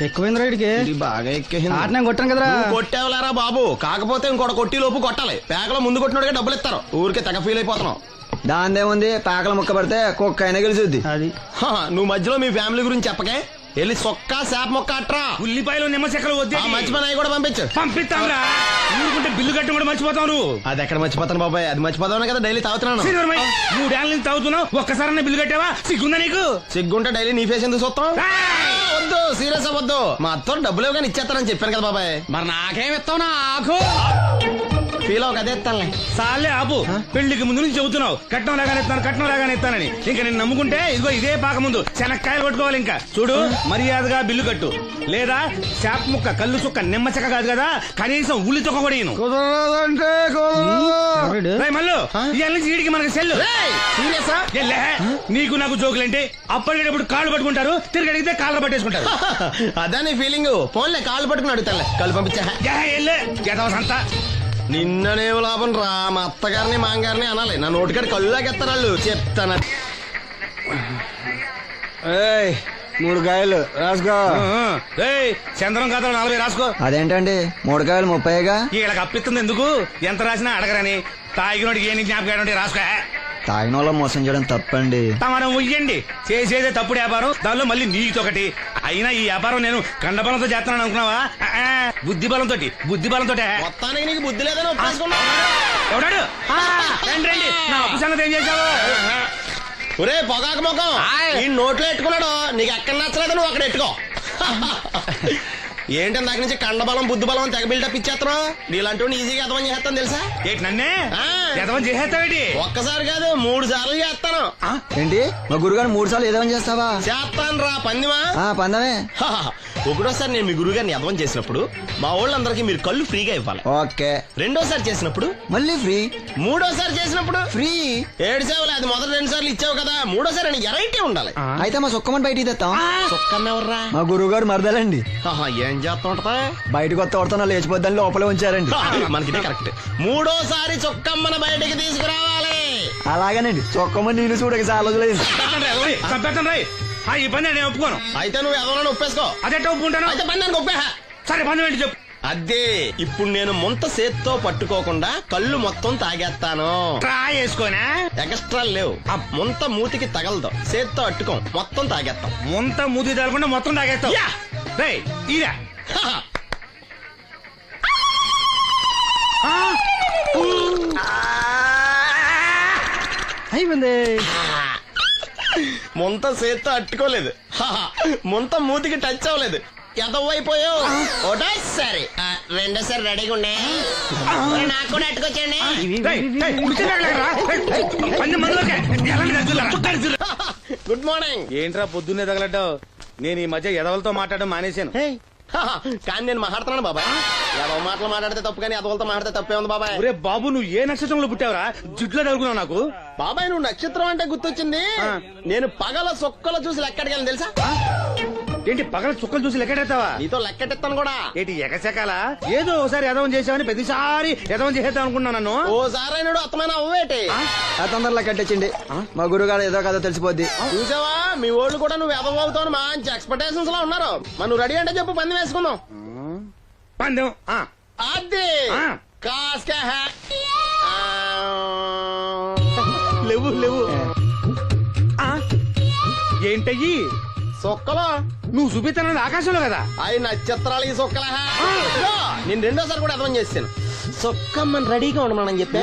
ఎక్కువైంది రైడ్కి బాగా ఎక్కేసింది. ఆటనే కొట్టాను కదరా. కొట్టేవలేరా బాబు, కాకపోతే ఇంకోటి కొట్టి లోపు కొట్టాలి. పేకలో ముందు కొట్టినోడిగా డబ్బులు ఇస్తారు. ఊరికే తెగ ఫీల్ అయిపోతున్నావు. దాందేముంది, పేకల ముక్క పడితే కుక్క అయినా గెలిచుద్ది. అది నువ్వు మధ్యలో మీ ఫ్యామిలీ గురించి చెప్పకే. వెళ్ళి సొక్క శాప మొక్క అట్రా. ఉల్లిపాయలు నిమ్మ చెక్కలు వద్దే మర్చిపోయి కూడా పంపించు. పంపిస్తాంరా. ఊరుకుంటే బిల్లు కట్టి కూడా మర్చిపోతావు నువ్వు. అది ఎక్కడ మర్చిపోతాను బాబాయ్, అది మర్చిపోతాను కదా డైలీ తాగుతున్నాను. 3 ఏళ్ళ నుంచి తాగుతున్నావు, ఒక్కసారి బిల్లు కట్టావా? సిగ్గుందా నీకు? సిగ్గుంటే డైలీ నీ ఫేస్ ఎందుకు చూస్తాం? వద్దు, సీరియస్ అవ్వద్దు. మా అత్తో డబ్బులు ఇవ్వగానే ఇచ్చేస్తానని చెప్పాను కదా బాబాయ్. మరి నాకేం ఇస్తావు? నాకు ఫీల్ అవ్వక అదే ఇస్తానులే. సాలే ఆపు. పెళ్లికి ముందు నుంచి చెబుతున్నావు కట్నం లాగానే ఇస్తాను, కట్నం లాగానే ఇస్తానని. ఇంకా నేను నమ్ముకుంటే ఇదిగో ఇదే పాక ముందు శనక్కాయలు కొట్టుకోవాలి. ఇంకా చూడు, మర్యాదగా బిల్లు కట్టు, లేదా చేప ముక్క, కళ్ళు చుక్క, నిమ్మ చెక్క కాదు కదా, కనీసం ఉల్లి తొక్క కూడా ఇయ్యను. మళ్ళీ ఇవాళ నుంచి వీడికి మనకి సెల్లు. నీకు నాకు జోకులేంటి? అప్పటికేటప్పుడు కాళ్ళు పట్టుకుంటారు, తిరిగి అడిగితే కాళ్ళు పట్టేసుకుంటారు. అదే నీ ఫీలింగ్. ఫోన్లే కాళ్ళు పట్టుకుని అడుగుతాలే, కాళ్ళు పంపించా. సంతా నిన్ననే లాభం రా. మా అత్తగారిని మాంగారిని అనాలి. నా నోటికాడ కళ్ళులాగెత్తారు వాళ్ళు. చెప్తాను. 3 కాయలు రాసుకో. చంద్రం కథలు 40 రాసుకో. అదేంటండి 3 కాయలు 30గా? వీళ్ళకి అప్పిస్తుంది ఎందుకు? ఎంత రాసినా అడగరని. తాగినోడికి ఏ జ్ఞాపకం రాసుకో. తాగిన వాళ్ళ మోసం చేయడం తప్పండి. మనం ఉయ్యండి, చేసేదే తప్పుడు వ్యాపారం, దానిలో మళ్ళీ నీతొకటి. అయినా ఈ వ్యాపారం నేను కండబలంతో చేస్తున్నాను అనుకున్నావా? బుద్ధి బలంతో. మొత్తానికి నీకు బుద్ధి లేదని ఒప్పేసుకున్నా. ఎవడాడు? రండి, నా అప్పు సంగతి ఏం చేశావు? ఒరే పొగాకు ముఖం, ఈ నోట్లో ఎట్టుకున్నాడు. నీకు ఎక్కడ నచ్చలేదు, నువ్వు అక్కడ ఎట్టుకో. ఏంటి దాని నుంచి కండబలం బుద్ధి బలం తెగ బిల్డప్ ఇచ్చేస్తున్నావు? నీలాంటి ఈజీగా ఎదవని చేస్తాను తెలుసా? ఏంటి నన్నే ఎదవని చేసేస్తావేంటి? ఒక్కసారి కాదు 3 సార్లు చేస్తాను. ఏంటి మా గురుగారు 3 సార్లు ఎదవని చేస్తావా? చేస్తాను రా పందిమా. పందమే. ఒకటోసారి నేను మీ గురువు గారిని ఎదవని చేసినప్పుడు మా వాళ్ళందరికీ మీరు కళ్ళు ఫ్రీగా ఇవ్వాలి. ఓకే. రెండోసారి చేసినప్పుడు మళ్ళీ ఫ్రీ. మూడోసారి చేసినప్పుడు ఫ్రీ. 7 సేవలు. అది మొదటి 2 సార్లు ఇచ్చావు కదా, మూడోసారి అని ఎరైటీ ఉండాలి. అయితే మా సుక్కమని బయటికి తెస్తాం. సుక్కమ్మ ఎవర్రా? మా గురువు గారు మరదలండి. ఏం చేస్తా ఉంటదా? బయటకు వస్తే కొడతా లేచిపోద్దని లోపలే ఉంచారండి. మనకి కరెక్ట్. మూడోసారి చొక్కమ్మన బయటికి తీసుకురావాలి. అలాగేనండి. చొక్కమని నేను చూడక చాలా లేదు. ఈ పని నేను ఒప్పుకోను. అయితే నువ్వు ఎవరైనా ఒప్పేసుకో. అదే ఒప్పుకుంటాను. అయితే పని దానికి ఒప్పే. సరే పని ఏంటి చెప్పు. అదే ఇప్పుడు నేను ముంత చేత్తో పట్టుకోకుండా కళ్ళు మొత్తం తాగేస్తాను. ట్రా చేసుకోనా? ఎక్స్ట్రా లేవు. ముంత మూతికి తగలదు, చేత్తో అట్టుకోం, మొత్తం తాగేస్తాం. ముంత మూతి తగలకుండా మొత్తం తాగేస్తాం. ఇదా అయిపోయింది. ముంత చేత్తో అట్టుకోలేదు, ముంత మూతికి టచ్ అవ్వలేదు. ఎదవైపోయావు. ఒకటోసారి రెండోసారి రెడీగా ఉండే. నాకు కూడా అట్టుకొచ్చండి. Good morning. ఏంట్రా పొద్దున్నే తగలడ్డావు? నేను ఈ మధ్య ఎదవలతో మాట్లాడడం మానేశాను. కానీ నేను మాట్లాడుతున్నాను బాబాయ్. ఎదవ మాటలు మాట్లాడితే తప్పు, కానీ ఎదవలతో మాట్లాడితే తప్పే ఉంది బాబాయ్. ఒరే బాబు, నువ్వు ఏ నక్షత్రంలో పుట్టావురా? జుట్లో తగులుకున్నావు నాకు. బాబాయ్ నువ్వు నక్షత్రం అంటే గుర్తొచ్చింది. నేను పగల సొక్కలు చూసి లెక్కడికెళ్ళను తెలుసా? ఏంటి పగల చుక్కలు చూసి లెక్కెడతావా? నీతో లెక్కెట్టాను కూడా. ఏంటి ఎగసెకాల? ఏదో ఒకసారి ఎదవం చేసావని ప్రతిసారి ఎదవం చేసేద్దాం అనుకున్నా నన్ను. ఓసారి అయినాడు అత్తమైన అవ్వేటి. తొందరలో కట్టించండి. మా గురుగారు ఏదో కదా తెలిసిపోద్ది. చూసావా, మీ ఓళ్ళు కూడా నువ్వు ఎదవ అవుతావు మంచి ఎక్స్పెక్టేషన్స్ లో ఉన్నారు. మరి నువ్వు రెడీ అంటే చెప్పు, పందెం వేసుకుందాం. పందెం అది కాస్కా లేవు లేవు. ఏంటయ్యి సొక్కలో నువ్వు చూపిస్తానది ఆకాశంలో కదా? అవి నక్షత్రాలు ఈ సొక్కల. నేను రెండోసారి కూడా అర్థం చేస్తాను. సొక్కమ్మని రెడీగా ఉండమని చెప్పా.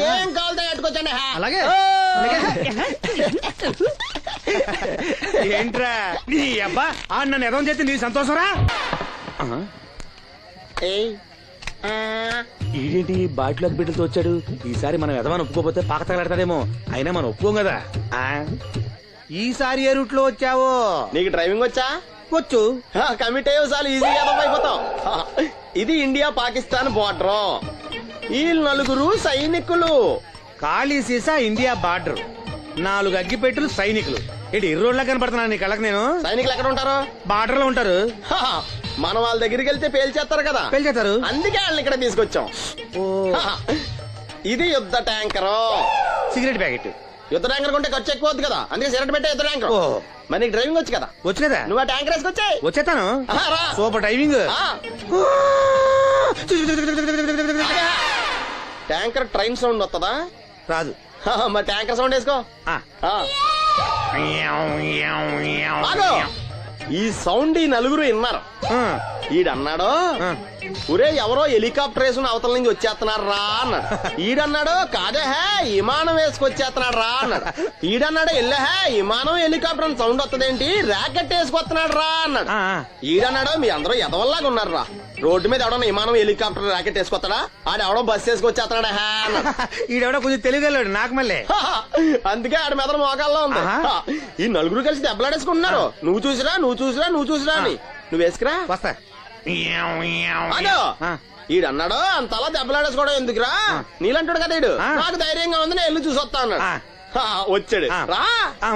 ఏం కావాలి కట్టుకోవచ్చండి. అలాగే. ఏంట్రా నీ అబ్బా నన్ను ఎదవం చేస్తే నీ సంతోషరా? ఏంటి బాటిలోకి బిడ్డలతో వచ్చాడు? ఈసారి మనం ఎదవని ఒప్పుకోపోతే పాక తగలాడతాడేమో. అయినా మనం ఒప్పుకోం కదా. ఈసారి ఏ రూట్ లో వచ్చావో? నీకు డ్రైవింగ్ వచ్చా? వచ్చు. కమిట్ అయ్యే సార్లు ఈజీగా అయిపోతావు. ఇది ఇండియా పాకిస్తాన్ బోర్డర్. ఈ 4 సైనికులు. ఖాళీ సీసా ఇండియా బార్డర్, 4 అగ్గిపెట్టులు సైనికులు. ఏంటి ఇర్రోడ్లా కనపడుతున్నా నీ కళ్ళకి నేను? సైనికులు ఎక్కడ ఉంటారు? బార్డర్ లో ఉంటారు. మనం వాళ్ళ దగ్గరికి వెళ్తే పేల్చేస్తారు కదా. పేల్చేస్తారు. అందుకే వాళ్ళని ఇక్కడ తీసుకొచ్చాం. ఇది యుద్ధ ట్యాంకరు. Cigarette packet. యుద్ధ ట్యాంకర్ కొంటే ఖర్చు ఎక్కువ అవుతుంది కదా, అందుకే సిగరెట్ పెట్టే యుద్ధ ట్యాంకర్. ఓ. మరి నీకు డ్రైవింగ్ వచ్చు కదా, వచ్చు కదా, నువ్వు ఆ ట్యాంకర్ వేసుకొచ్చాయి. వచ్చేస్తాను. రా. Super timing. Tanker train sound వస్తుందా? రాదు. మరి ట్యాంకర్ సౌండ్ వేసుకో. ఆ. ఆగు. ఈ సౌండ్ ఈ నలుగురు విన్నారు. ఆ. ఈడన్నాడు, ఆ. ఒరే ఎవరో హెలికాప్టర్ వేసుకుని అవతల నుంచి వచ్చేస్తున్నారు రా అన్నాడు. ఈడన్నాడు, కాదే హే విమానం వేసుకొచ్చేస్తున్నాడు రా అన్నాడు. ఈడన్నాడు, ఎల్లే హే విమానం హెలికాప్టర్ అని సౌండ్ వస్తుందేంటి, ర్యాకెట్ వేసుకొస్తున్నాడు రా అన్నాడు. ఆ. ఈడన్నాడు, మీ అందరూ ఎదవల్లాగా ఉన్నారు రా, రోడ్డు మీద ఎవడన్నా విమానం హెలికాప్టర్ ర్యాకెట్ వేసుకొస్తాడా, ఆడెవడో బస్సు వేసుకొచ్చేస్తున్నాడా హే అన్నాడు. ఈడెవడో కొంచెం తెలియగలడు నాకు మళ్ళీ. అందుకే ఆడి మీద మోకాల్లో ఉంది. ఆహా. ఈ నలుగురు కలిసి దెబ్బలాడేసుకుంటున్నారు. నువ్వు చూసిరా అని. నువ్వు వేసుకురా. వస్తా. అదో ఆ. ఈడన్నాడు, అంతలా దెబ్బలాడేసుకోవడం ఎందుకురా, నీలంటాడు కదా ఈడు, ఆ. నాకు ధైర్యంగా ఉంది నేను వెళ్ళి చూసొస్తా అన్నాడు. ఆ. వచ్చాడు. ఆ. రా.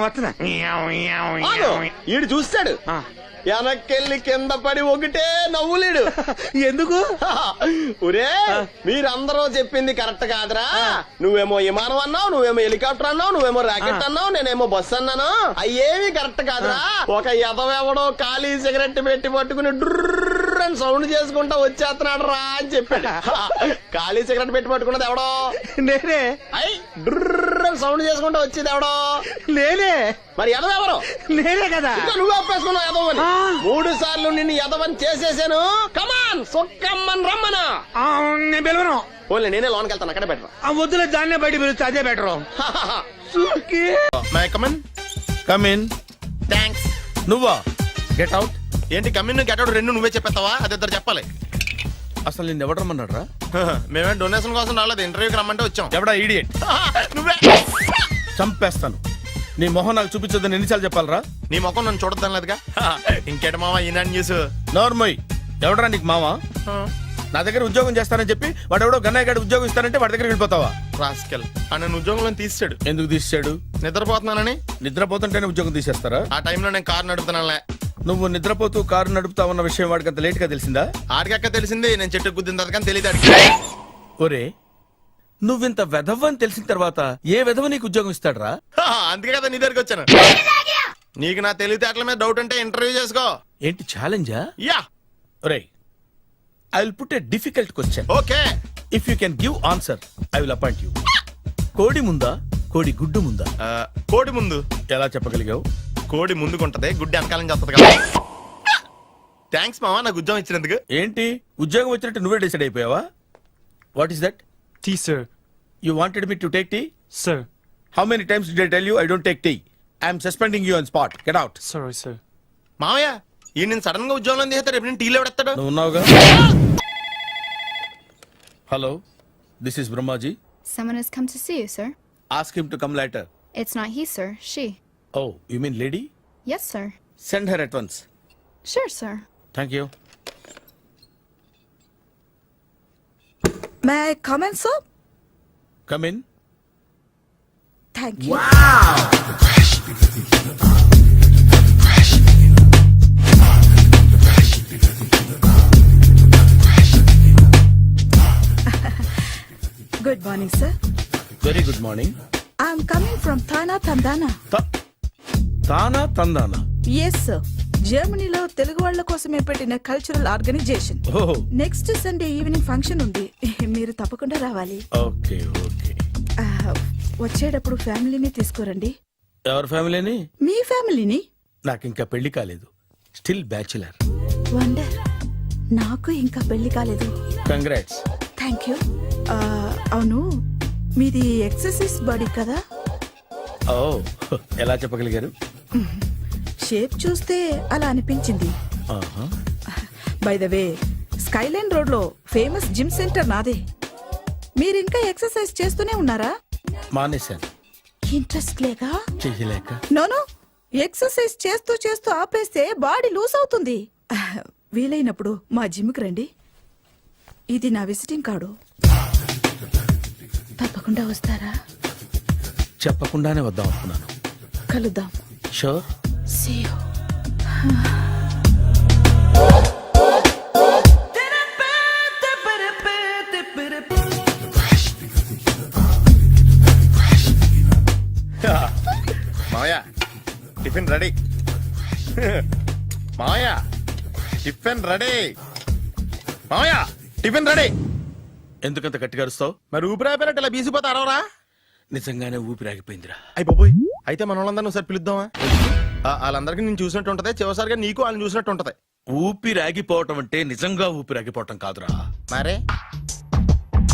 వస్తున్నా. ఆగు. ఈడు చూస్తాడు, ఆ. వెనక్కెళ్ళి కింద పడి ఒకటే నవ్వులేడు. ఎందుకు? ఒరే మీరందరూ చెప్పింది కరెక్ట్ కాదురా, నువ్వేమో విమానం అన్నావు, నువ్వేమో హెలికాప్టర్ అన్నావు, నువ్వేమో రాకెట్ అన్నావు, నేనేమో బస్సు అన్నాను, అయ్యేవి కరెక్ట్ కాదురా. ఒక ఎదవెవడో ఖాళీ సిగరెట్ పెట్టి పట్టుకుని డ్రర్ అని సౌండ్ చేసుకుంటా వచ్చేస్తున్నాడు రా అని చెప్పాడు. ఖాళీ సిగరెట్ పెట్టి పట్టుకున్నది ఎవడో నేనే. అయ్ డ్రర్ అని సౌండ్ చేసుకుంటా వచ్చేది ఎవడో నేనే. మరి ఎదవెవరు? నేనే కదా. ఇంకా నువ్వు అప్పేసుకున్నావు ఎదవని. ఆ. 3 సార్లు నిన్ను ఎదవని చేసేసాను. కమాన్ సొక్కమ్మన్ రమ్మనా. ఆ, నేను పిలవను. ఓన్లీ నేనే లోన్కి వెళ్తాను, అక్కడే బెటర్. ఆ వద్దులే, దాన్నే బయట పిలుస్తా, అదే better. May I come in. Come in. Thanks. నువ్వా? Get out. ఏంటి కమిన్ గెట్ అవుట్ రెండు నువ్వే చెప్పేస్తావా? అది ఇద్దరు చెప్పాలి. అసలు నిన్ను ఎవడు రమ్మన్నాడు రా? మేమే డొనేషన్ కోసం రాలేదు, ఇంటర్వ్యూకి రమ్మంటే వచ్చాం. ఎవడా ఈడియట్? నువ్వే. చంపేస్తాను. నీ మొహం నాకు చూపించొద్దని ఎన్నిసార్లు చెప్పాలరా? నీ ముఖం నన్ను చూడద్దాం లేదుగా. ఇంకేట మావా ఈనాడు న్యూస్. నోర్మోయ్. ఎవడరా నీకు మావా? నా దగ్గర ఉద్యోగం చేస్తానని చెప్పి వాడు ఎవడో గన్నయ్య గారి ఉద్యోగం ఇస్తానంటే వాడి దగ్గర వెళ్ళిపోతావా? రాస్కెల్ ఆ నన్ను ఉద్యోగంలో తీసాడు. ఎందుకు తీసాడు? నిద్రపోతున్నానని. నిద్రపోతుంటేనే ఉద్యోగం తీసేస్తారా? ఆ టైంలో నేను కారు నడుపుతున్నానులే. నువ్వు నిద్రపోతూ కారు నడుపుతా ఉన్న విషయం వాడికి అంత లేట్ గా తెలిసిందా? ఆడికక్క తెలిసింది, నేను చెట్టు గుద్దిన తర్వాత కానీ తెలియదు. ఒరే, నువ్వింత వెధవ్ అని తెలిసిన తర్వాత ఏ వెధవ నీకు ఉద్యోగం ఇస్తాడరా? అందుకే కదా నీ దగ్గరికి వచ్చాను. నీకు నా తెలివితేటల మీద డౌట్ ఉంటే ఇంటర్వ్యూ చేసుకో. ఏంటి ఛాలెంజా? యా. ఒరే, I will put a difficult question. Okay. If you can give answer I will appoint you. కోడి ముందా, కోడి గుడ్డు ముందా? కోడి ముందు. ఎలా చెప్పగలిగావు? కోడి ముందుకుంటది, గుడ్డి వెనకాలని చేస్తుంది కదా. థ్యాంక్స్ మావా నాకు ఉద్యోగం ఇచ్చినందుకు. ఏంటి ఉద్యోగం వచ్చినట్టు నువ్వే డిసైడ్ అయిపోయావా? What is that? Tea, sir. You wanted me to take tea? Sir. How many times did I tell you I don't take tea? I am suspending you on spot. Get out. Sorry, sir. మావయ్య ఈ నేను sudden గా ఉద్యోగంలో తీస్తాడు, రేపు నేను టీలో ఎవడెత్తాడు? నువ్వు ఉన్నావుగా. Hello, this is Brahmaji. Someone has come to see you, sir. Ask him to come later. It's not he, sir. She. Oh, you mean lady? Yes, sir. Send her at once. Sure, sir. Thank you. May I come in, sir? Come in. Thank you. Good morning, sir. Very good morning. I'm coming from Thana, Tandana. తానా తందానా? Yes, sir. జర్మనీలో తెలుగు వాళ్ళ కోసమే పెట్టిన cultural organisation. ఓహో, next Sunday evening function ఉంది, మీరు తప్పకుండా రావాలి. Okay okay. వచ్చేటప్పుడు ఫ్యామిలీని తీసుకురండి. ఎవరి ఫ్యామిలీని? మీ ఫ్యామిలీని. నాకు ఇంకా పెళ్లి కాలేదు, స్టిల్ బ్యాచులర్. వండర్. నాకు ఇంకా పెళ్లి కాలేదు. కంగ్రాట్స్. Thank you. అవును, మీది ఎక్సర్సైజ్ బాడీ కదా? ఓ, ఎలా చెప్పగలిగారు? షేప్ చూస్తే అలా అనిపించింది. ఆహా. By the way, Skyline road లో ఫేమస్ జిమ్ సెంటర్ నాదే. మీరు ఇంకా ఎక్సర్సైజ్ చేస్తూనే ఉన్నారా? మానేశాను, ఇంట్రెస్ట్ లేగా? చెయ్యలేక. నోను, ఎక్సర్సైజ్ చేస్తూ చేస్తూ ఆపేస్తే బాడీ లూజ్ అవుతుంది. వీలైనప్పుడు మా జిమ్కి రండి. ఇది నా విజిటింగ్ కార్డు. తప్పకుండా వస్తారా? చెప్పకుండానే వద్దాం అనుకున్నాను. కలుద్దాం. షూర్. See you. మావయ్య టిఫిన్ రెడీ. మావయ్య టిఫిన్ రెడీ. ఎందుకంత గట్టిగా అరుస్తావు? మరి ఊపిరి అయిపోయినట్టు ఇలా బీసిపోతే అరవరా? నిజంగానే ఊపిరాగిపోయిందిరా. అయ్యి బాబోయ్, అయితే మన వాళ్ళందరినీ ఒకసారి పిలుద్దామా? వాళ్ళందరికీ నేను చూసినట్టు ఉంటది, చివరిసారిగా నీకు వాళ్ళని చూసినట్టు ఉంటది. ఊపిరాగిపోవటం అంటే నిజంగా ఊపిరాగిపోవటం కాదురా. మరే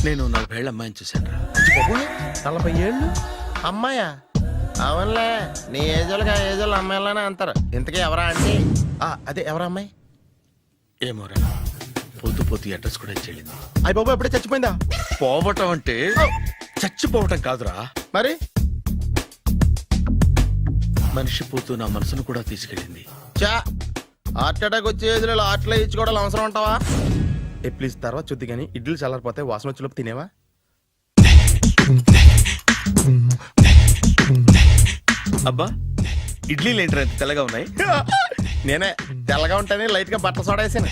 నేను 40 ఏళ్ల అమ్మాయిని చూశానురా. 40 ఏళ్ళు అమ్మాయా? అవునులే, నీ ఏజోళ్ళకి ఆ ఏజోళ్ళు అమ్మాయిలానే అంటారు. ఇంతకీ ఎవరా అంటే? అదే ఎవరా అమ్మాయి? ఏమోరా, పోతూ పోతూ అడ్రస్ కూడా చెల్లింది. అయ్యి బాబు ఎప్పుడే చచ్చిపోయిందా? పోవటం అంటే చచ్చిపోవటం కాదురా, మరి మనిషి పోతూ నా మనసును కూడా తీసుకెళ్ళింది. చా హార్ట్ అటాక్ వచ్చే ఏజ్లో హార్ట్లో ఇచ్చుకోవడం అవసరం అంటావా? ప్లీజ్ తర్వాత చూద్ది కానీ ఇడ్లీలు చల్లారిపోతే వాసన వచ్చేలోపు తినేవా? అబ్బా, ఇడ్లీలు ఏంటి అంత తెల్లగా ఉన్నాయి? నేనే తెల్లగా ఉంటానే లైట్ గా బట్టలు సోడా వేసాను.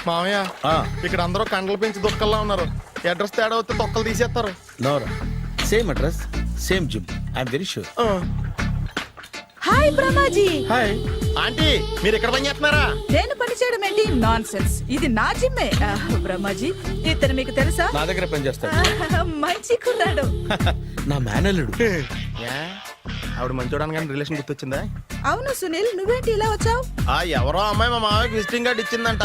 మామయ్య, ఇక్కడ అందరూ కండలు పెంచి దుక్కల్లా ఉన్నారు. అడ్రస్ తేడా వస్తే తొక్కలు తీసేస్తారు. నోరా, same address same gym, I'm very sure. Hi Brahmaji. Hi aunty, మీరు ఇక్కడ పని చేస్తున్నారా? నేను పని చేయడం ఏంటి? Nonsense. ఇది నా జిమ్మే. బ్రహ్మాజీ, ఇతను మీకు తెలుసా? నా దగ్గర పని చేస్తాడు. మంచి కుర్రాడు. నా మేనల్లుడు. ఆవిడ మంచి చూడడానికి రిలేషన్ గుర్తొచ్చిందా? అవును సునీల్, నువ్వేంటి ఇలా వచ్చావు? ఎవరో అమ్మాయి మా మామయ్యకి విజిటింగ్ కార్డు ఇచ్చిందంట.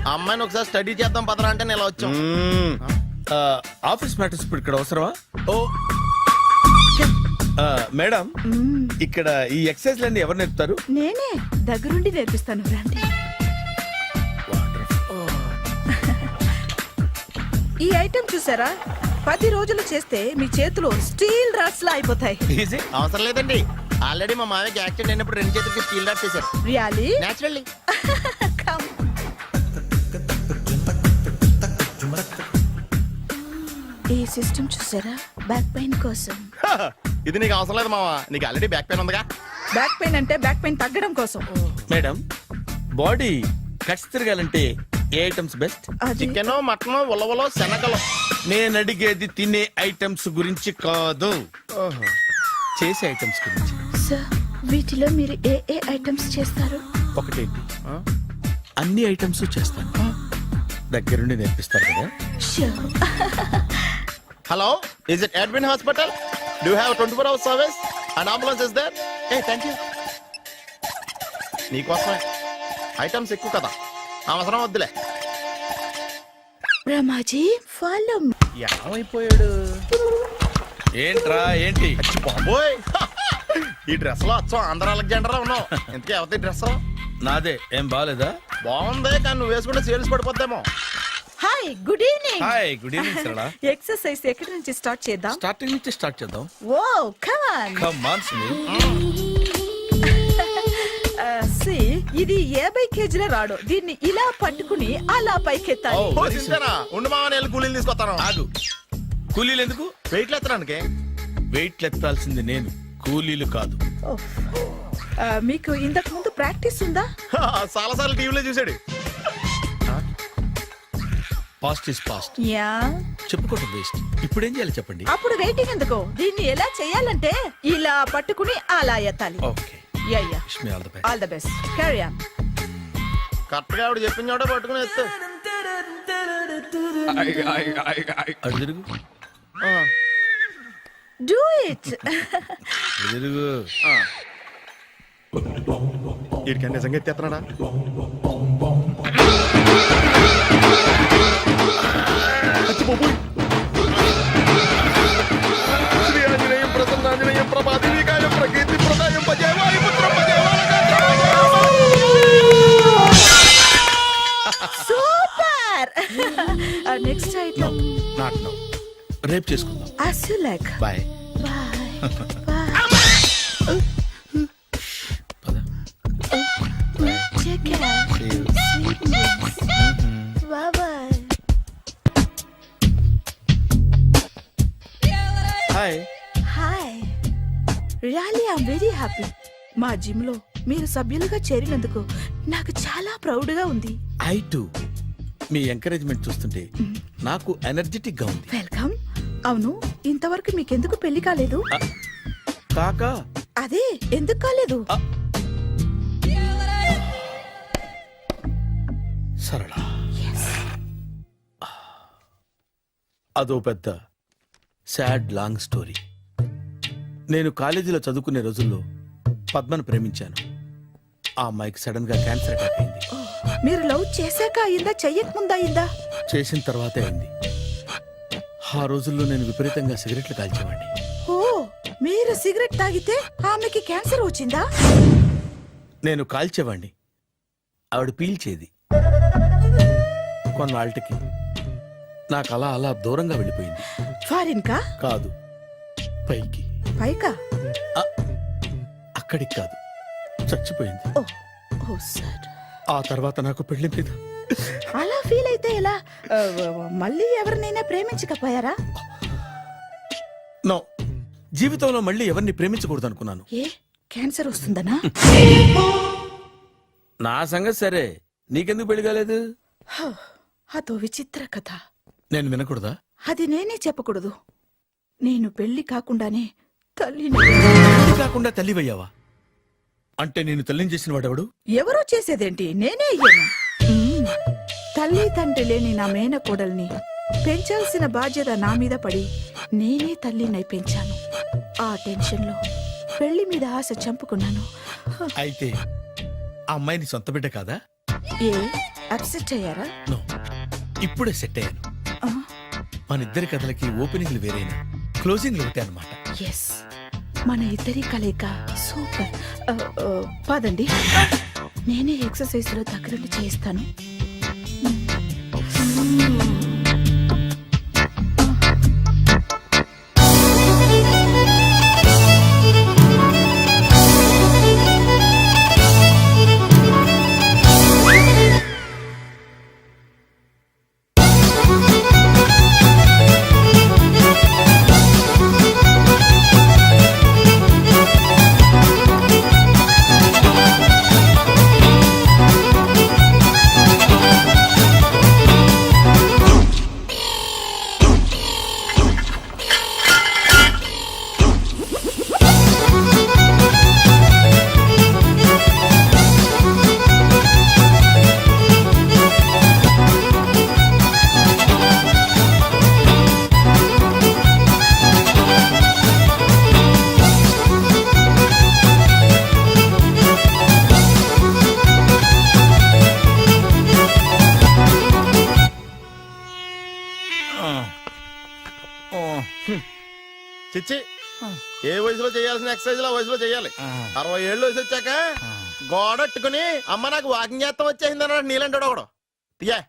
ఆ అమ్మాయిని ఒకసారి స్టడీ చేద్దాం పదరా అంటే నేను ఇలా వచ్చాం. ఆఫీస్ మ్యాటర్స్ ఇప్పుడు ఇక్కడ అవసరమా? ఓ మేడం, ఇక్కడ ఈ ఎక్సర్సైజ్ లన్నీ ఎవరు నేర్పుతారు? నేనే దగ్గరుండి నేర్పిస్తాను, రండి. ఈ ఐటెం చూసారా? 10 రోజులు చేస్తే మీ చేతులు స్టీల్ రాట్స్ లా అయిపోతాయి. ఈజీ. అవసరం లేదండి, ఆల్రెడీ మా మామయ్యకి యాక్సిడెంట్ అయినప్పుడు 2 చేతులకి స్టీల్ డాట్ చేశారు. రియాలీ? నేచురల్లీ. ఈ సిస్టమ్ చూసారా? బ్యాక్ పెయిన్ కోసం. ఇది నీకు అవసరం లేదు మావా, నీకు ఆల్రెడీ బ్యాక్ పెయిన్ ఉందిగా. బ్యాక్ పెయిన్ అంటే బ్యాక్ పెయిన్ తగ్గడం కోసం. మేడం, బాడీ కట్స్ తిరగాలంటే ఏ ఐటమ్స్ బెస్ట్? అది చికెన్, మటన్, ఉలవలో, శనగలు. నేను అడిగేది తినే ఐటమ్స్ గురించి కాదు, చేసే ఐటమ్స్ గురించి. సార్, వీటిలో మీరు ఏ ఐటమ్స్ చేస్తారు? ఒకటేంటి, అన్ని ఐటమ్స్ చేస్తాను. దగ్గరుండి నేర్పిస్తారు కదా. Sure. Hello, is it admin hospital? Do have 24 hours service and ambulance is there? Thank you. నీకోసమే ఐటమ్స్ ఎక్కువ కదా, అవసరం వద్దులే. Ramaji, follow me. ఏమైపోయాడు? ఏంట్రా ఏంటి? అచ్చి బాబోయ్, ఈ డ్రెస్ లో వచ్చాం ఆంధ్ర అలెగ్జాండర్ ఉన్నావు. ఇంతకీ ఎవరి డ్రెస్? నాదే. ఏం బాగాలేదా? బాగుంది, కానీ నువ్వు వేసుకుంటే సేల్స్ పడిపోద్దేమో. Hi, good evening. Hi, good evening Sarala. Exercise ఎక్కడి నుంచి స్టార్ట్ చేద్దాం? స్టార్టింగ్ నుంచి స్టార్ట్ చేద్దాం. Oh come on. Come on Sunil. ఇది 50 కేజీల రాడు. దీన్ని ఇలా పట్టుకుని అలా పైకెత్తాలి. Oh. ఓ, సింతేనా? ఉండు మామ, నేను కూలీలు తీసుకొస్తాను. ఆగు. కూలీలు ఎందుకు? వెయిట్ ఎత్తడానికి. వెయిట్ ఎత్తాల్సింది నేను, కూలీలు కాదు. మీకు ఇంతకు ముందు ప్రాక్టీస్ ఉందా? చాలా సార్లు టీవీలో చూసాడు. Past is past, yeah. చెప్పుకోవటం వేస్ట్. ఇప్పుడు ఏం చేయాలి చెప్పండి? అప్పుడు వెయిటింగ్ ఎందుకు? దీన్ని ఎలా చేయాలంటే ఇలా పట్టుకుని అలా ఎత్తాలి. Okay, yeah yeah. Wish me all the best. All the best. Carry on. Correct గా ఆవిడ చెప్పిన చోట పట్టుకుని ఎత్తు. అటు తిరుగు, డూ ఇట్. అటు తిరుగు. వీడికి నిజంగా ఎత్తేస్తున్నాడా? శ్రీ ఆంజనేయం ప్రసన్నాంజనేయం ప్రభాదివికాయం ప్రకీర్తి ప్రదాయం భజే వాయుపుత్రం భజే super. Next item not now, రేపు చేసుకుందాం. as you like. Bye. Bye. పద. Take care. See you. Sweet dreams. Bye bye. Hi. Hi. Really I'm very happy. మా జిమ్ లో మీరు సభ్యులుగా చేరినందుకు నాకు చాలా ప్రౌడ్ గా ఉంది. I to. మీ ఎంకరేజ్మెంట్ చూస్తుంటే నాకు ఎనర్జెటిక్ గా ఉంది. వెల్కమ్. అవును, ఇంతవరకు మీకెందుకు పెళ్లి కాలేదు? కాకా అదే ఎందుకు కాలేదు? సరళ, అదో పెద్ద సాడ్ లాంగ్ స్టోరీ. నేను కాలేజీలో చదువుకునే రోజుల్లో పద్మను ప్రేమించాను. ఆ అమ్మాయికి సడన్ గా క్యాన్సర్ అటాక్ అయింది. మీరు లవ్ చేశాక అయిందా, చెయ్యక ముందా అయిందా? చేసిన తర్వాతే అయింది. ఆ రోజుల్లో నేను విపరీతంగా సిగరెట్లు కాల్చేవాడిని. ఓ, మీరు సిగరెట్ తాగితే ఆమెకి క్యాన్సర్ వచ్చిందా? నేను కాల్చేవాణ్ణి, ఆవిడ పీల్చేది. కొన్నాళ్ళకి నాకు అలా అలా దూరంగా వెళ్ళిపోయింది. ఫారిన్ కా? కాదు, పైకి. పైకా? అక్కడికి కాదు, చచ్చిపోయింది. ఓ, ఓ సార్. ఆ తర్వాత నాకు పెళ్లి మీద అలా ఫీల్ అయితే ఎలా? మళ్ళీ ఎవరినైనా ప్రేమించకపోయారా? నో, జీవితంలో మళ్ళీ ఎవరిని ప్రేమించకూడదు అనుకున్నాను. ఏ, క్యాన్సర్ వస్తుందనా? నా సంగతి సరే, నీకెందుకు పెళ్లి కాలేదు? హ, అదో విచిత్ర కథ. నేను వినకూడదా? అది నేనే చెప్పకూడదు. నేను పెళ్లి కాకుండానే తల్లిని. పెళ్లి కాకుండా తల్లివయ్యావా? అంటే నేను తల్లిని చేసిన వాడెవడు? ఎవరో చేసేదేంటి, నేనే అయ్యాను. తల్లి తండ్రి లేని నా మేనకోడల్ని పెంచాల్సిన బాధ్యత నా మీద పడి నేనే తల్లినై పెంచాను. ఆ టెన్షన్లో పెళ్లి మీద ఆశ చంపుకున్నాను. అయితే ఆ అమ్మాయిని సొంత బిడ్డ కాదా? ఏ, అప్సెట్ అయ్యారా? నో, ఇప్పుడే సెట్ అయ్యాను. ఆ, మన ఇద్దరి కథలకి ఓపెనింగ్లు వేరైనా క్లోజింగ్లు ఒకటే అనమాట. ఎస్, మన ఇద్దరి కలయిక సూపర్. పదండి, నేనే ఎక్సర్సైజ్ లో దగ్గరుండి చేయిస్తాను. చిచ్చి, ఏ వయసులో చేయాల్సిన ఎక్సర్సైజ్ ఆ వయసులో చేయాలి. 60 ఏళ్ళు వయసు వచ్చాక గోడట్టుకుని అమ్మ నాకు వాకింగ్ చేస్తాం వచ్చేసింది అన్నాడు నీలంటాడు ఒకడు. తీయా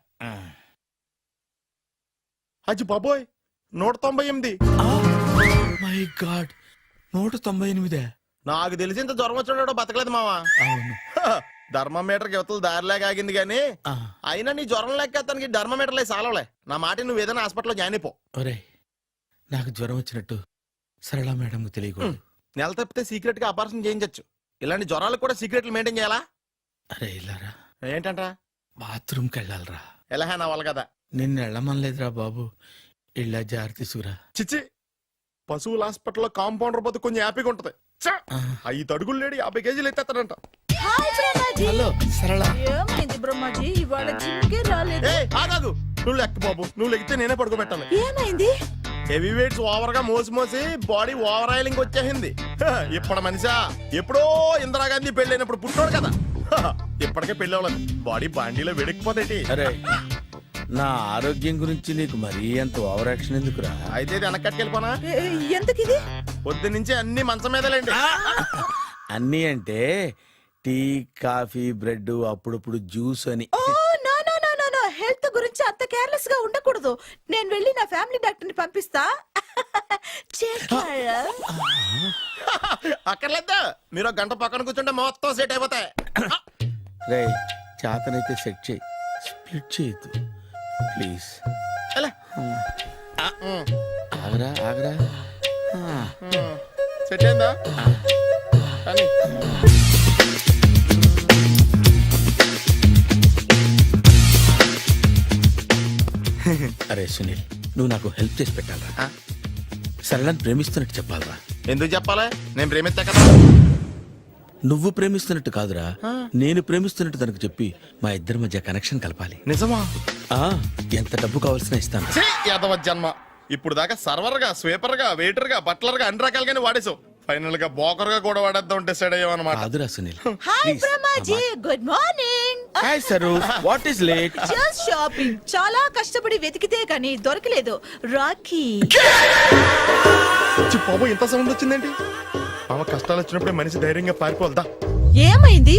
అచ్చి బాబోయ్, 198. My God, 198. నాకు తెలిసి ఇంత జ్వరం వచ్చాడు బతకలేదు మావా. అవును. ధర్మమీటర్ యువతలు దారిలేక ఆగింది గాని ఆ, అయినా నీ జ్వరం లెక్క అతనికి ధర్మమీటర్లే సాలవలే. నా మాట నువ్వు ఏదైనా హాస్పిటల్లో జాయిన్ అయిపో. ఒరేయ్, నాకు జ్వరం వచ్చినట్టు సరళ మేడం తెలియకూడదు. నెల తప్పితే సీక్రెట్ గా ఆపరేషన్ చేయించచ్చు. ఇలాంటి జ్వరాలకు కూడా సీక్రెట్లు మెయింటైన్ చేయాలా? అరే ఇల్లారా, ఏంటంట? బాత్రూమ్కి వెళ్ళాలరా. ఎలా నా వాళ్ళ కదా. నిన్ను వెళ్ళమనలేదురా బాబు, ఇళ్ళ జారి తీసుకురా. చిచ్చి, పశువుల హాస్పిటల్లో కాంపౌండర్ పోతే కొంచెం హ్యాపీగా ఉంటది. 5 అడుగులు లేడి 50 కేజీలు ఎత్తేస్తాడంట. హాయ్ బ్రహ్మాజీ. హలో సరళ. ఏమైంది బ్రహ్మాజీ, ఇవాళ జిమ్కే రాలేదు? ఏ ఆగాగు, నువ్వు లెక్క బాబు, నువ్వు లెక్కితే నేనే పడుకోబెట్టాలి. ఏమైంది? హెవీ వెయిట్స్ ఓవర్ గా మోసి మోసి బాడీ ఓవర్ ఆయిలింగ్ వచ్చేసింది. ఇప్పుడు మనిషా ఎప్పుడో ఇందిరాగాంధీ పెళ్ళైనప్పుడు పుట్టాడు కదా, ఇప్పటికే పెళ్ళి అవ్వలేదు. బాడీ బాండీలో వెడికిపోతేటి. అరే, నా ఆరోగ్యం గురించి నీకు మరీ అంత ఓవర్ యాక్షన్ ఎందుకురా? అయితే ఇది వెనక్కట్టుకెళ్ళిపోనా? ఎందుకు ఇది? పొద్దు నుంచి అన్ని మంచం మీదలేండి. అన్నీ అంటే టీ, కాఫీ, బ్రెడ్, అప్పుడప్పుడు జ్యూస్ అని. Oh no no no no no, health గురించి అంత కేర్లెస్ గా ఉండకూడదు. నేను వెళ్ళి నా ఫ్యామిలీ డాక్టర్ ని పంపిస్తా. చేస్తారా? అక్కర్లేదు, మీరు 1 గంట పక్కన కూర్చుంటే మొత్తం సెట్ అయిపోతాయి. రే, చేతనైతే సెట్ చేయి, స్ప్లిట్ చేయొద్దు ప్లీజ్. ఎలా? ఆగరా ఆగరా. సెట్ అయిందా? కానీ అరే సునీల్, నువ్వు నాకు హెల్ప్ చేసి పెట్టాలరా. సరళని ప్రేమిస్తున్నట్టు చెప్పాలరా. ఎందుకు చెప్పాలి? నేను ప్రేమిస్తా కదా. నువ్వు ప్రేమిస్తున్నట్టు కాదురా, నేను ప్రేమిస్తున్నట్టు తనకు చెప్పి మా ఇద్దరి మధ్య కనెక్షన్ కలపాలి. నిజమా? ఆ ఎంత డబ్బు కావాల్సిన ఇస్తాను. ఛీ, యాదవ జన్మ. ఇప్పుడు దాకా సర్వర్ గా, స్వీపర్ గా, వెయిటర్ గా, బట్లర్ గా అన్ని రకాలుగానే వాడేసావు. ఫైనల్ గా బోకర్ గా కూడా వాడేద్దాం డిసైడ్ అయ్యామన్నమాట. కాదురా Sunil. Hi Brahmaji, good morning. Hi sir, what is late? Just shopping. చాలా కష్టపడి వెతికితే కానీ దొరకలేదు. రాఖీ. బాబు ఇంత సౌండ్ వచ్చిందేంటి? మామ కష్టాలు వచ్చినప్పుడే మనిషి ధైర్యంగా పారిపోల్దా. ఏమైంది?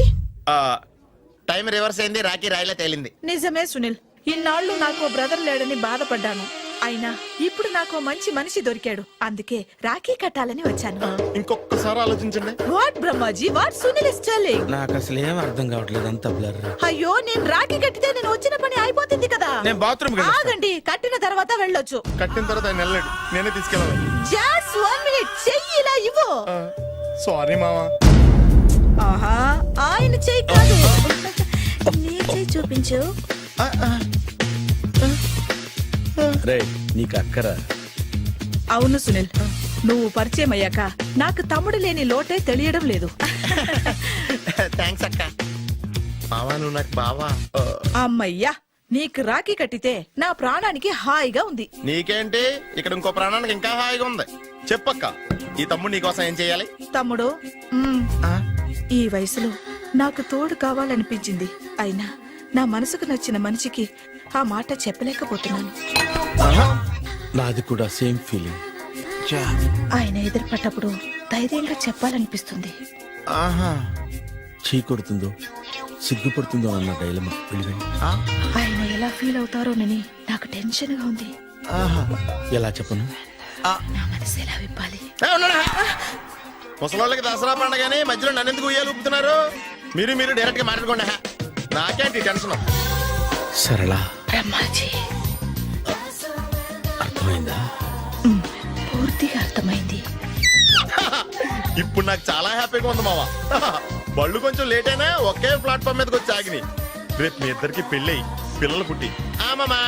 టైం రివర్స్ అయింది, రాఖీ రాయిలా తేలింది. నిజమే సునీల్, ఇన్నాళ్ళు నాకు బ్రదర్ లేడని బాధపడ్డాను. అయినా ఇప్పుడు నాకు మంచి మనిషి దొరికాడు. అందుకే రాఖీ కట్టాలని వచ్చాను. ఇంకొకసారి ఆలోచించండి. What Brahmaji, what Sunil is telling? నాకు అసలు ఏం అర్థం కావట్లేదు, అంత బ్లర్. అయ్యో, నేను రాఖీ కట్టితే నేను వచ్చిన పని అయిపోతుంది కదా. నేను బాత్రూమ్ ఆగండి, కట్టిన తర్వాత వెళ్ళొచ్చు. కట్టిన తర్వాత ఆయన వెళ్ళాడు, నేనే తీసుకెళ్ళాలి. జస్ట్ 1 minute, చెయ్యి ఇలా ఇవ్వు. సారీ మామా. ఆహా, ఆయన చెయ్యి కాదు, నీ చెయ్యి చూపించు. రే నీకు అక్కరా? అవును సునీల్, నువ్వు పరిచయం అయ్యాక నాకు తమ్ముడు లేని లోటే తెలియడం లేదు. థ్యాంక్స్ అక్క. మావా నువ్వు నాకు బావా. అమ్మయ్యా, నీకు రాఖీ కట్టితే నా ప్రాణానికి హాయిగా ఉంది. నీకేంటి, ఇక్కడ ఇంకో ప్రాణానికి ఇంకా హాయిగా ఉంది. చెప్పక్క, ఈ తమ్ముడు నీకోసం ఏం చేయాలి? తమ్ముడు, ఈ వయసులో నాకు తోడు కావాలనిపించింది. అయినా నా మనసుకు నచ్చిన మనిషికి ఆ మాట చెప్పలేకపోతున్నాను. నాది కూడా సేమ్ ఫీలింగ్. ఆయన ఎదురుపడ్డప్పుడు ధైర్యంగా చెప్పాలనిపిస్తుంది. చీ కొడుతుందో సిగ్గుపడుతుందో అన్న డైలమా. ఆయన ఎలా ఫీల్ అవుతారోనని నాకు టెన్షన్ గా ఉంది. ఎలా చెప్పను? నా మనసు ఎలా విప్పాలి? ముసలోళ్ళకి దసరా పండగని మధ్యలో నన్ను ఎందుకు ఉయ్యాలు ఊపుతున్నారు? మీరు డైరెక్ట్ గా మాట్లాడుకోండి. నాకేంటి టెన్షన్? సరళ, బ్రహ్మాజీ, అర్థమైందా? పూర్తిగా అర్థమైంది. ఇప్పుడు నాకు చాలా హ్యాపీగా ఉంది మావా. బళ్ళు కొంచెం లేట్ అయినా ఒకే ప్లాట్ఫామ్ మీదకి వచ్చి ఆగినాయి. రేపు మీ ఇద్దరికి పెళ్ళి పిల్లలు పుట్టి మామా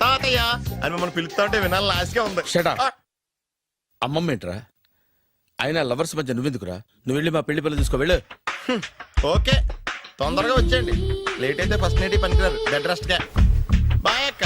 తాతయ్య అని మమ్మల్ని పిలుస్తా ఉంటే వినాలని ఆశగా ఉంది. Shut up. అమ్మమ్మ ఏంట్రా? అయినా లవర్స్ మధ్య నువ్వెందుకురా? నువ్వు వెళ్ళి మా పెళ్లి పిల్లలు తీసుకో వెళ్ళు. ఓకే, తొందరగా వచ్చేయండి. లేట్ అయితే ఫస్ట్ నైట్ పనికిరారు. బెడ్ రెస్ట్ గా. బాయ్ అక్క.